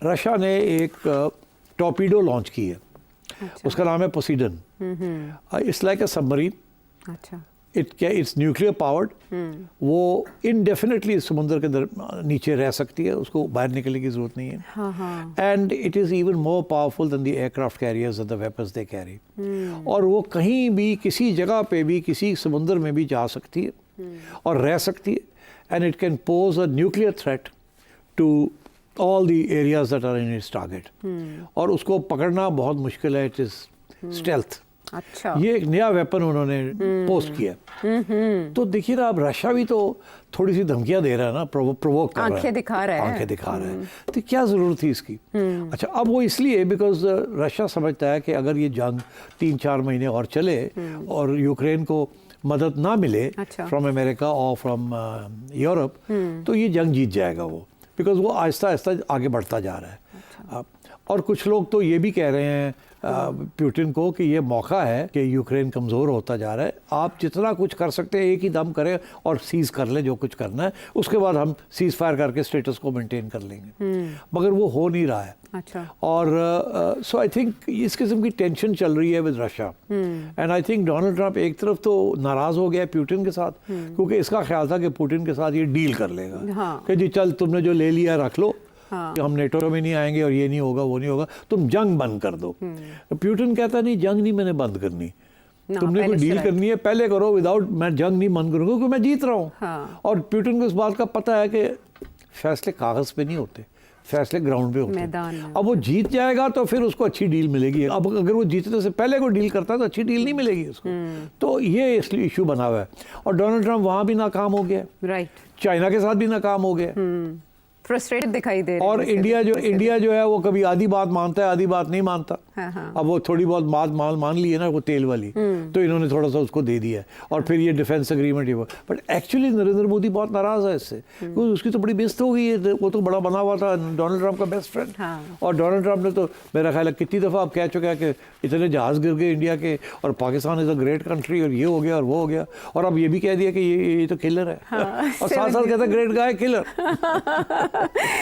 Russia ने एक torpedo launch की है। अच्छा। उसका नाम है Poseidon. It's like a submarine. अच्छा। It's nuclear powered. वो इनडेफिनेटली समुद्र के नीचे रह सकती है, उसको बाहर निकलने की जरूरत नहीं है। हाँ हाँ। And it is even more powerful than the aircraft carriers and the weapons they carry. और वो कहीं भी किसी जगह पे भी किसी समुद्र में भी जा सकती है और रह सकती है। And it can pose a nuclear threat to all the areas that are in its target. और उसको पकड़ना बहुत मुश्किल है। It is stealth. अच्छा। ये एक नया वेपन उन्होंने पोस्ट किया। तो देखिए ना, अब रशिया भी तो थोड़ी सी धमकियां दे रहा है ना, प्रोवोक कर रहा है, आंखें दिखा रहा है। आंखें दिखा रहा है। तो क्या ज़रूरत थी इसकी? अच्छा, अब वो इसलिए बिकॉज रशिया समझता है कि अगर ये जंग 3-4 महीने और चले और यूक्रेन को मदद ना मिले अच्छा। फ्रॉम अमेरिका और फ्रॉम यूरोप, तो ये जंग जीत जाएगा वो, बिकॉज वो आहिस्ता आहिस्ता आगे बढ़ता जा रहा है। अच्छा। और कुछ लोग तो ये भी कह रहे हैं पुतिन को कि ये मौका है कि यूक्रेन कमज़ोर होता जा रहा है, आप जितना कुछ कर सकते हैं एक ही दम करें और सीज़ कर ले जो कुछ करना है, उसके बाद हम सीज़ फायर करके स्टेटस को मेंटेन कर लेंगे। मगर वो हो नहीं रहा है। अच्छा। और सो आई थिंक इस किस्म की टेंशन चल रही है with Russia. And I think Donald Trump एक तरफ तो नाराज़ हो गया है पुतिन के साथ, क्योंकि इसका ख्याल था कि पुतिन के साथ ये डील कर लेगा। हाँ। कि जी चल, तुमने जो ले लिया रख लो। हाँ। हम नेटो में नहीं आएंगे और ये नहीं होगा वो नहीं होगा, तुम जंग बंद कर दो। पुतिन कहता नहीं, जंग नहीं मैंने बंद करनी, तुमने कोई डील करनी है पहले करो, विदाउट मैं जंग नहीं बंद करूंगा क्योंकि मैं जीत रहा हूँ। हाँ। और पुतिन को इस बात का पता है कि फैसले कागज पे नहीं होते, फैसले ग्राउंड पे होते मैदान में। अब वो जीत जाएगा तो फिर उसको अच्छी डील मिलेगी। अब अगर वो जीतने से पहले कोई डील करता है तो अच्छी डील नहीं मिलेगी उसको। तो ये इसलिए इशू बना हुआ है। और डोनाल्ड ट्रंप वहाँ भी नाकाम हो गया, राइट। चाइना के साथ भी नाकाम हो गया। फ्रस्ट्रेटेड दिखाई दे रहे हैं। और इंडिया जो है वो कभी आधी बात मानता है, आधी बात नहीं मानता। हाँ हाँ। अब वो थोड़ी बहुत बात मान ली है ना, वो तेल वाली, तो इन्होंने थोड़ा सा उसको दे दिया है। और फिर ये डिफेंस एग्रीमेंट, ये बट एक्चुअली नरेंद्र मोदी बहुत नाराज है इससे, क्योंकि उसकी तो बड़ी बेइज्जती हो गई है। वो तो बड़ा बना हुआ था डोनाल्ड ट्रंप का बेस्ट फ्रेंड। हाँ। और डोनाल्ड ट्रंप ने तो मेरा ख्याल है कितनी दफ़ा अब कह चुका है कि इतने जहाज़ गिर गए इंडिया के, और Pakistan is a great country, और ये हो गया और वो हो गया। और अब ये भी कह दिया कि ये तो किलर है। हाँ, और साथ साथ कहता है ग्रेट गाय किलर।